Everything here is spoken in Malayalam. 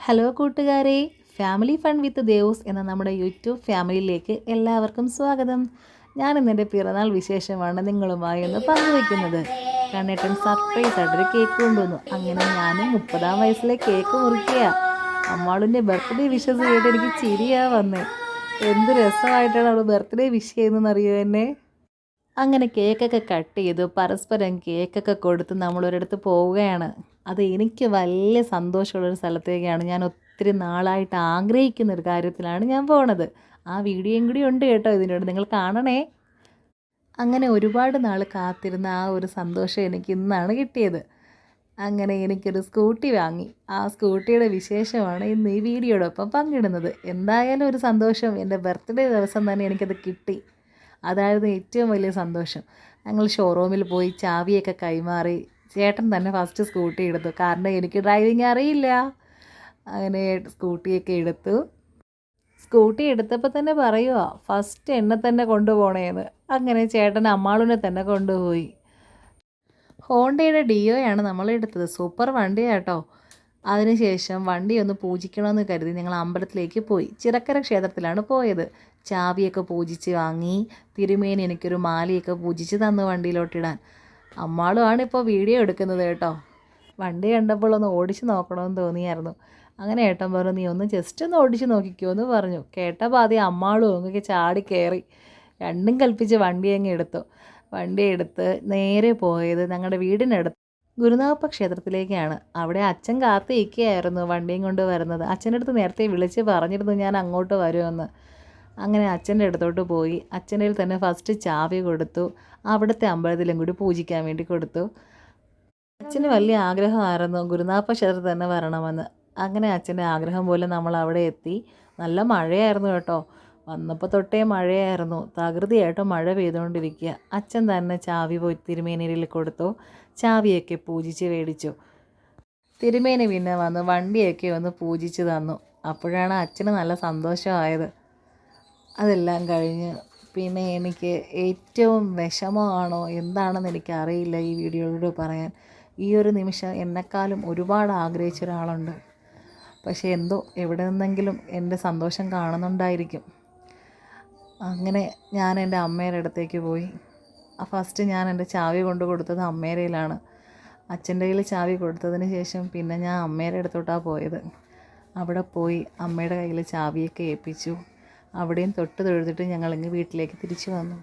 ഹലോ കൂട്ടുകാരെ, ഫാമിലി ഫൺ വിത്ത് ദേവൂസ് എന്ന നമ്മുടെ യൂട്യൂബ് ഫാമിലിയിലേക്ക് എല്ലാവർക്കും സ്വാഗതം. ഞാൻ ഇന്നെൻ്റെ പിറന്നാൾ വിശേഷമാണ് നിങ്ങളുമായി ഒന്ന് പങ്കുവയ്ക്കുന്നത്. കണ്ണേട്ടൻ സർപ്രൈസ് ആയിട്ടൊരു കേക്ക് കൊണ്ടുവന്നു. അങ്ങനെ ഞാനും 30-ാം വയസ്സിലെ കേക്ക് മുറിക്കുക. അമ്മാളുടെ ബർത്ത്ഡേ വിഷസ് കേട്ട് എനിക്ക് ചിരിയാ വന്നേ. എന്ത് രസമായിട്ടാണ് അവൾ ബർത്ത്ഡേ വിഷ് ചെയ്യുന്നതെന്നറിയോ എന്നെ. അങ്ങനെ കേക്കൊക്കെ കട്ട് ചെയ്തു, പരസ്പരം കേക്കൊക്കെ കൊടുത്ത് നമ്മളൊരിടത്ത് പോവുകയാണ്. അത് എനിക്ക് വലിയ സന്തോഷമുള്ളൊരു സ്ഥലത്തേക്കാണ്. ഞാൻ ഒത്തിരി നാളായിട്ട് ആഗ്രഹിക്കുന്ന ഒരു കാര്യത്തിലാണ് ഞാൻ പോണത്. ആ വീഡിയോയും കൂടി ഉണ്ട് കേട്ടോ ഇതിനോട്, നിങ്ങൾ കാണണേ. അങ്ങനെ ഒരുപാട് നാൾ കാത്തിരുന്ന ആ ഒരു സന്തോഷം എനിക്ക് ഇന്നാണ് കിട്ടിയത്. അങ്ങനെ എനിക്കൊരു സ്കൂട്ടി വാങ്ങി. ആ സ്കൂട്ടിയുടെ വിശേഷമാണ് ഇന്ന് ഈ വീഡിയോടൊപ്പം പങ്കിടുന്നത്. എന്തായാലും ഒരു സന്തോഷം, എൻ്റെ ബർത്ത്ഡേ ദിവസം തന്നെ എനിക്കത് കിട്ടി. അതായിരുന്നു ഏറ്റവും വലിയ സന്തോഷം. ഞങ്ങൾ ഷോറൂമിൽ പോയി ചാവിയൊക്കെ കൈമാറി. ചേട്ടൻ തന്നെ ഫസ്റ്റ് സ്കൂട്ടി എടുത്തു, കാരണം എനിക്ക് ഡ്രൈവിങ് അറിയില്ല. അങ്ങനെ സ്കൂട്ടിയൊക്കെ എടുത്തു. സ്കൂട്ടി എടുത്തപ്പോൾ തന്നെ പറയുക, ഫസ്റ്റ് എന്നെ തന്നെ കൊണ്ടുപോകണേന്ന്. അങ്ങനെ ചേട്ടൻ അമ്മാളുനെ തന്നെ കൊണ്ടുപോയി. ഹോണ്ടയുടെ ഡിയോയാണ് നമ്മൾ എടുത്തത്. സൂപ്പർ വണ്ടിയാട്ടോ. അതിനുശേഷം വണ്ടി ഒന്ന് പൂജിക്കണമെന്ന് കരുതി ഞങ്ങൾ അമ്പലത്തിലേക്ക് പോയി. ചിറക്കര ക്ഷേത്രത്തിലാണ് പോയത്. ചാവിയൊക്കെ പൂജിച്ച് വാങ്ങി. തിരുമേനി എനിക്കൊരു മാലയൊക്കെ പൂജിച്ച് തന്നു വണ്ടിയിലോട്ടിടാൻ. അമ്മാളുമാണ് ഇപ്പോൾ വീഡിയോ എടുക്കുന്നത് കേട്ടോ. വണ്ടി കണ്ടപ്പോൾ ഒന്ന് ഓടിച്ച് നോക്കണമെന്ന് തോന്നിയായിരുന്നു. അങ്ങനെ ഏട്ടൻ പറഞ്ഞു, നീ ഒന്ന് ജസ്റ്റ് ഒന്ന് ഓടിച്ച് നോക്കിക്കോ എന്ന് പറഞ്ഞു. കേട്ടപ്പോൾ ആദ്യം അമ്മാളും അങ്ങ് ചാടി കയറി. രണ്ടും കൽപ്പിച്ച് വണ്ടി അങ്ങ് എടുത്തു. വണ്ടി എടുത്ത് നേരെ പോയത് ഞങ്ങളുടെ വീടിനടുത്ത് ഗുരുനാഗപ്പ ക്ഷേത്രത്തിലേക്കാണ്. അവിടെ അച്ഛൻ കാത്തിരിക്കുകയായിരുന്നു വണ്ടിയും കൊണ്ട് വരുന്നത്. അച്ഛൻ്റെ അടുത്ത് നേരത്തെ വിളിച്ച് പറഞ്ഞിരുന്നു ഞാൻ അങ്ങോട്ട് വരുമെന്ന്. അങ്ങനെ അച്ഛൻ്റെ അടുത്തോട്ട് പോയി. അച്ഛൻ്റെ തന്നെ ഫസ്റ്റ് ചാവി കൊടുത്തു. അവിടുത്തെ അമ്പലത്തിലും കൂടി പൂജിക്കാൻ വേണ്ടി കൊടുത്തു. അച്ഛന് വലിയ ആഗ്രഹമായിരുന്നു ഗുരുനാഗപ്പ ക്ഷേത്രത്തിൽ തന്നെ വരണമെന്ന്. അങ്ങനെ അച്ഛൻ്റെ ആഗ്രഹം പോലെ നമ്മൾ അവിടെ എത്തി. നല്ല മഴയായിരുന്നു കേട്ടോ. വന്നപ്പോൾ തൊട്ടേ മഴയായിരുന്നു. തകൃതിയായിട്ട് മഴ പെയ്തുകൊണ്ടിരിക്കുക. അച്ഛൻ തന്നെ ചാവി പോയി തിരുമേനിയിൽ കൊടുത്തു. ചാവിയൊക്കെ പൂജിച്ച് മേടിച്ചു. തിരുമേനി പിന്നെ വന്ന് വണ്ടിയൊക്കെ ഒന്ന് പൂജിച്ച് തന്നു. അപ്പോഴാണ് അച്ഛന് നല്ല സന്തോഷമായത്. അതെല്ലാം കഴിഞ്ഞ് പിന്നെ എനിക്ക് ഏറ്റവും വിഷമമാണോ എന്താണെന്ന് എനിക്കറിയില്ല ഈ വീഡിയോയിലൂടെ പറയാൻ. ഈ ഒരു നിമിഷം എന്നെക്കാളും ഒരുപാട് ആഗ്രഹിച്ച ഒരാളുണ്ട്. പക്ഷേ എന്തോ എവിടെ നിന്നെങ്കിലും എൻ്റെ സന്തോഷം കാണുന്നുണ്ടായിരിക്കും. അങ്ങനെ ഞാൻ എൻ്റെ അമ്മയുടെ അടുത്തേക്ക് പോയി. ഫസ്റ്റ് ഞാൻ എൻ്റെ ചാവി കൊണ്ട് കൊടുത്തത് അമ്മേരയിലാണ്. അച്ഛൻ്റെ കയ്യിൽ ചാവി കൊടുത്തതിന് ശേഷം പിന്നെ ഞാൻ അമ്മയുടെ അടുത്തോട്ടാണ് പോയത്. അവിടെ പോയി അമ്മയുടെ കയ്യിൽ ചാവിയൊക്കെ ഏൽപ്പിച്ചു. അവിടെയും തൊട്ട് തൊഴുതിട്ട് ഞങ്ങളിങ്ങ് വീട്ടിലേക്ക് തിരിച്ചു വന്നു.